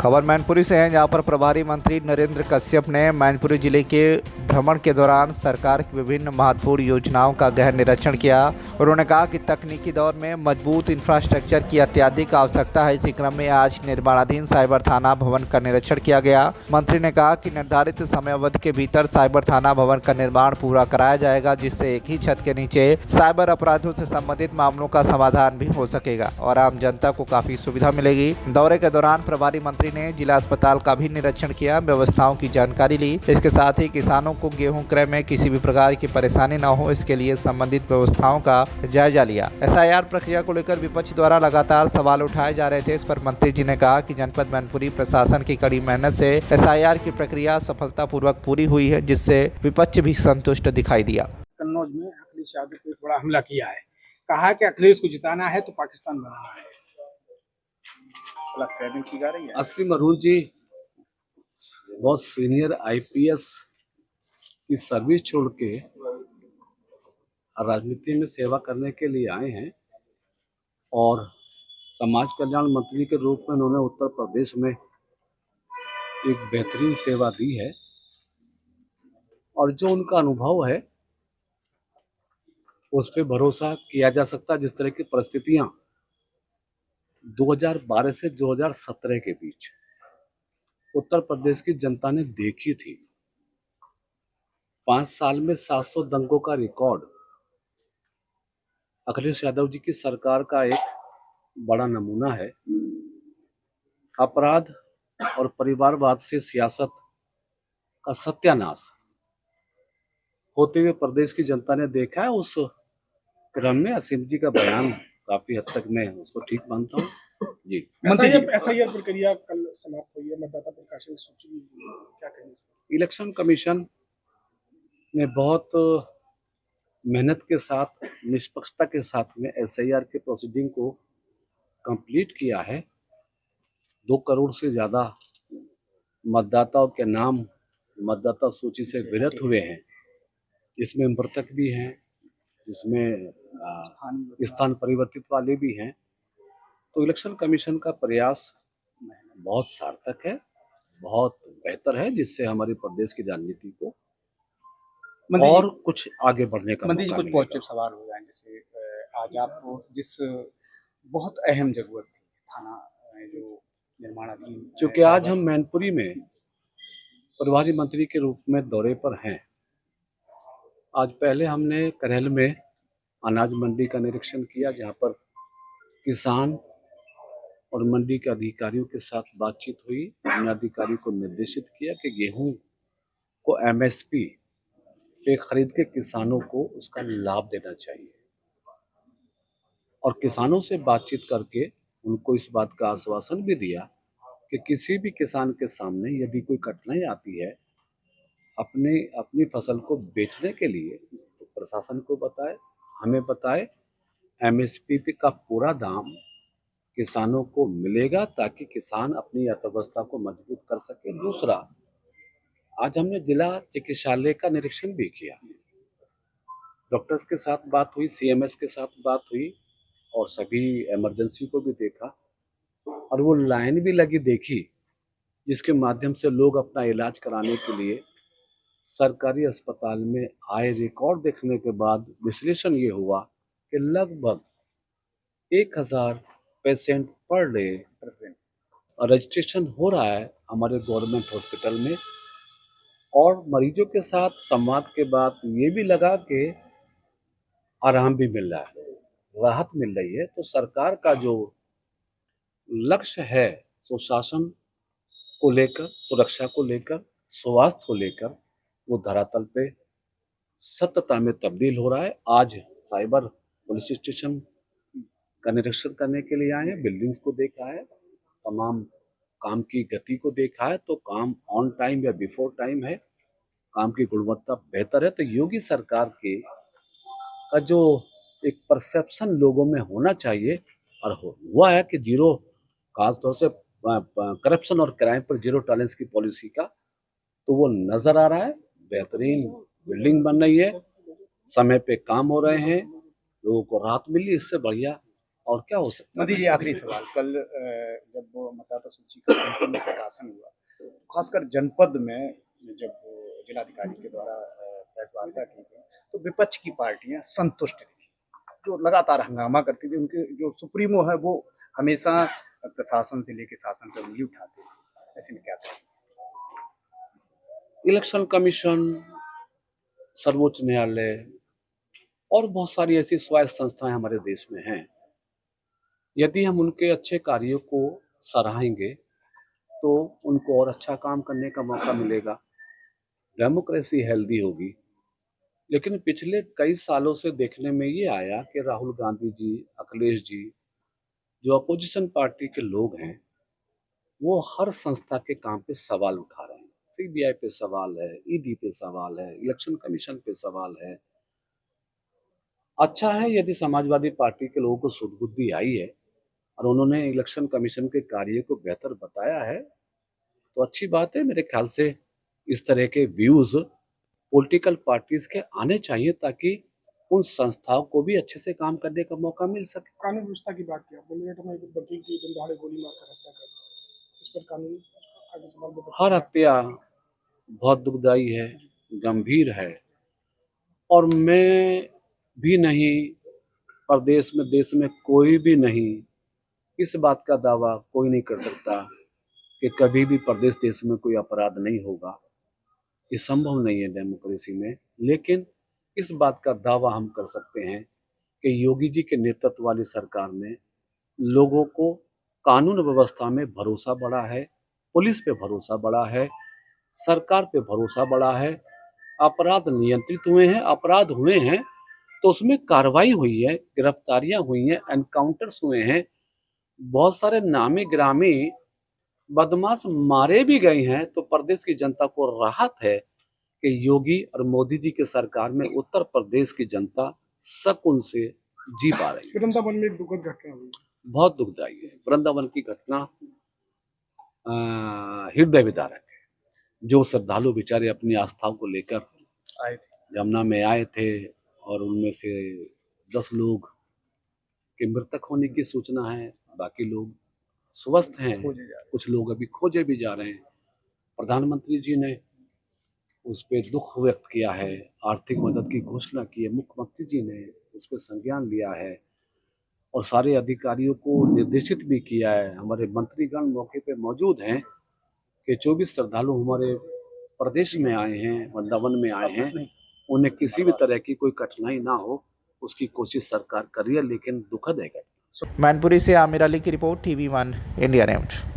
खबर मैनपुरी से है, जहां पर प्रभारी मंत्री नरेंद्र कश्यप ने मैनपुरी जिले के भ्रमण के दौरान सरकार की विभिन्न महत्वपूर्ण योजनाओं का गहन निरीक्षण किया। उन्होंने कहा कि तकनीकी दौर में मजबूत इंफ्रास्ट्रक्चर की अत्यधिक आवश्यकता है। इसी क्रम में आज निर्माणाधीन साइबर थाना भवन का निरीक्षण किया गया। मंत्री ने कहा कि निर्धारित समयावधि के भीतर साइबर थाना भवन का निर्माण पूरा कराया जाएगा, जिससे एक ही छत के नीचे साइबर अपराधों से संबंधित मामलों का समाधान भी हो सकेगा और आम जनता को काफी सुविधा मिलेगी। दौरे के दौरान प्रभारी मंत्री ने जिला अस्पताल का भी निरीक्षण किया, व्यवस्थाओं की जानकारी ली। इसके साथ ही किसानों को गेहूं क्रय में किसी भी प्रकार की परेशानी न हो, इसके लिए संबंधित व्यवस्थाओं का जायजा लिया। एसआईआर प्रक्रिया को लेकर विपक्ष द्वारा लगातार सवाल उठाए जा रहे थे। इस पर मंत्री जी ने कहा कि जनपद मैनपुरी प्रशासन की कड़ी मेहनत से एसआईआर की प्रक्रिया सफलतापूर्वक पूरी हुई है, जिससे विपक्ष भी संतुष्ट दिखाई दिया। कन्नौज में अखिलेश यादव पे बड़ा हमला किया है, कहा कि अखिलेश को जिताना है तो पाकिस्तान बनाना है। ट्रेनिंग की जा रही है। असीम अरुण जी बहुत सीनियर आईपीएस की सर्विस छोड़ के राजनीति में सेवा करने के लिए आए हैं और समाज कल्याण मंत्री के रूप में उन्होंने उत्तर प्रदेश में एक बेहतरीन सेवा दी है और जो उनका अनुभव है उस पर भरोसा किया जा सकता है। जिस तरह की परिस्थितियां 2012 से 2017 के बीच उत्तर प्रदेश की जनता ने देखी थी, 5 साल में 700 दंगों का रिकॉर्ड अखिलेश यादव जी की सरकार का एक बड़ा नमूना है। अपराध और परिवारवाद से सियासत का सत्यानाश होते हुए प्रदेश की जनता ने देखा है। उस क्रम में असीम जी का बयान काफी हद तक मैं उसको ठीक मानता हूँ जी। एसआईआर प्रक्रिया कल समाप्त हुई है, मतदाता प्रकाशन सूची क्या कहेंगे? इलेक्शन कमीशन ने बहुत मेहनत के साथ, निष्पक्षता के साथ में एसआईआर के प्रोसीडिंग को कंप्लीट किया है। 2 करोड़ से ज्यादा मतदाताओं के नाम मतदाता सूची से विरत हुए हैं, जिसमें मृतक भी हैं, जिसमें स्थान परिवर्तित वाले भी हैं। तो इलेक्शन कमीशन का प्रयास बहुत सार्थक है, बहुत बेहतर है, जिससे हमारे प्रदेश की राजनीति को और कुछ आगे बढ़ने का मौका कुछ पॉजिटिव सवाल हो जाए। जैसे आज आप जिस बहुत अहम जरूरत थी थाना जो निर्माणाधीन, क्योंकि आज हम मैनपुरी में प्रभारी मंत्री के रूप में दौरे पर हैं। आज पहले हमने करेल में अनाज मंडी का निरीक्षण किया, जहां पर किसान और मंडी के अधिकारियों के साथ बातचीत हुई। हमने अधिकारी को निर्देशित किया कि गेहूं को एमएसपी पे खरीद के किसानों को उसका लाभ देना चाहिए और किसानों से बातचीत करके उनको इस बात का आश्वासन भी दिया कि किसी भी किसान के सामने यदि कोई कठिनाई आती है अपनी फसल को बेचने के लिए, तो प्रशासन को बताए, हमें बताए, एमएसपी का पूरा दाम किसानों को मिलेगा ताकि किसान अपनी अर्थव्यवस्था को मजबूत कर सके। दूसरा, आज हमने जिला चिकित्सालय का निरीक्षण भी किया, डॉक्टर्स के साथ बात हुई, सीएमएस के साथ बात हुई और सभी इमरजेंसी को भी देखा और वो लाइन भी लगी देखी, जिसके माध्यम से लोग अपना इलाज कराने के लिए सरकारी अस्पताल में आए। रिकॉर्ड देखने के बाद विश्लेषण ये हुआ कि लगभग 1000 पेशेंट पर डे रजिस्ट्रेशन हो रहा है हमारे गवर्नमेंट हॉस्पिटल में। और मरीजों के साथ संवाद के बाद ये भी लगा कि आराम भी मिल रहा है, राहत मिल रही है। तो सरकार का जो लक्ष्य है सुशासन को लेकर, सुरक्षा को लेकर, स्वास्थ्य को लेकर, वो धरातल पे सत्यता में तब्दील हो रहा है। आज साइबर पुलिस स्टेशन का निरीक्षण करने के लिए आए हैं, बिल्डिंग्स को देखा है, तमाम काम की गति को देखा है। तो काम ऑन टाइम या बिफोर टाइम है, काम की गुणवत्ता बेहतर है। तो योगी सरकार के का जो एक परसेप्शन लोगों में होना चाहिए और हुआ है कि जीरो, खासतौर से करप्शन और क्राइम पर जीरो टॉलरेंस की पॉलिसी का, तो वो नजर आ रहा है। बेहतरीन बिल्डिंग बन रही है, समय पे काम हो रहे हैं, लोगों को राहत मिली। इससे बढ़िया और क्या हो सकता मोदी जी, आखिरी सवाल, कल जब वो मतदाता सूची का अंतिम प्रकाशन हुआ, खासकर जनपद में जब जिलाधिकारी के द्वारा प्रेस वार्ता की गई, तो विपक्ष की पार्टियां संतुष्ट थी, जो लगातार हंगामा करती थी। उनके जो सुप्रीमो है वो हमेशा प्रशासन से लेकर शासन पर उंगली उठाते थे। ऐसे में क्या था? इलेक्शन कमीशन, सर्वोच्च न्यायालय और बहुत सारी ऐसी स्वायत्त संस्थाएं हमारे देश में हैं। यदि हम उनके अच्छे कार्यों को सराहेंगे तो उनको और अच्छा काम करने का मौका मिलेगा, डेमोक्रेसी हेल्दी होगी। लेकिन पिछले कई सालों से देखने में ये आया कि राहुल गांधी जी, अखिलेश जी, जो अपोजिशन पार्टी के लोग हैं, वो हर संस्था के काम पे सवाल उठा रहे हैं। सीबीआई पे सवाल है, ईडी पे सवाल है, इलेक्शन कमीशन पे सवाल है। अच्छा है यदि समाजवादी पार्टी के लोगों को सुध-बुद्धि आई है और उन्होंने इलेक्शन कमीशन के कार्य को बेहतर बताया है, तो अच्छी बात है। मेरे ख्याल से इस तरह के व्यूज़ पॉलिटिकल पार्टीज के आने चाहिए ताकि उन संस्थाओं को भी अच्छे से काम करने का मौका मिल सके। कानून व्यवस्था की बात की आपने, मिनट में एक वकील की दिन दहाड़े गोली मारकर हत्या कर दी। इस पर कानून आगे सवाल भी हर हत्या बहुत दुखदाई है, गंभीर है और मैं भी नहीं, प्रदेश में, देश में कोई भी नहीं, इस बात का दावा कोई नहीं कर सकता कि कभी भी प्रदेश देश में कोई अपराध नहीं होगा। ये संभव नहीं है डेमोक्रेसी में। लेकिन इस बात का दावा हम कर सकते हैं कि योगी जी के नेतृत्व वाली सरकार में लोगों को कानून व्यवस्था में भरोसा बढ़ा है, पुलिस पे भरोसा बढ़ा है, सरकार पे भरोसा बढ़ा है, अपराध नियंत्रित हुए हैं, अपराध हुए हैं तो उसमें कार्रवाई हुई है, गिरफ्तारियां हुई हैं, एनकाउंटर्स हुए हैं, बहुत सारे नामी गिरामी बदमाश मारे भी गए हैं। तो प्रदेश की जनता को राहत है कि योगी और मोदी जी के सरकार में उत्तर प्रदेश की जनता सुकून से जी पा रही है। वृंदावन में एक दुखद घटना हुई। बहुत दुखदाई है। वृंदावन की घटना हृदय विदारक है। जो श्रद्धालु बेचारे अपनी आस्थाओं को लेकर आए थे, यमुना में आए थे और उनमें से 10 लोग के मृतक होने की सूचना है, बाकी लोग स्वस्थ हैं, खोजे जा रहे कुछ लोग अभी खोजे भी जा रहे हैं। प्रधानमंत्री जी ने उस पर दुख व्यक्त किया है, आर्थिक मदद की घोषणा की है, मुख्यमंत्री जी ने उस पर संज्ञान लिया है और सारे अधिकारियों को निर्देशित भी किया है। हमारे मंत्रीगण मौके पे मौजूद हैं कि 24 श्रद्धालु हमारे प्रदेश में आए हैं, वृंदावन में आए हैं, उन्हें किसी भी तरह की कोई कठिनाई ना हो उसकी कोशिश सरकार कर रही है, लेकिन दुखद है। मैनपुरी से आमिर अली की रिपोर्ट, TV1 इंडिया न्यूज।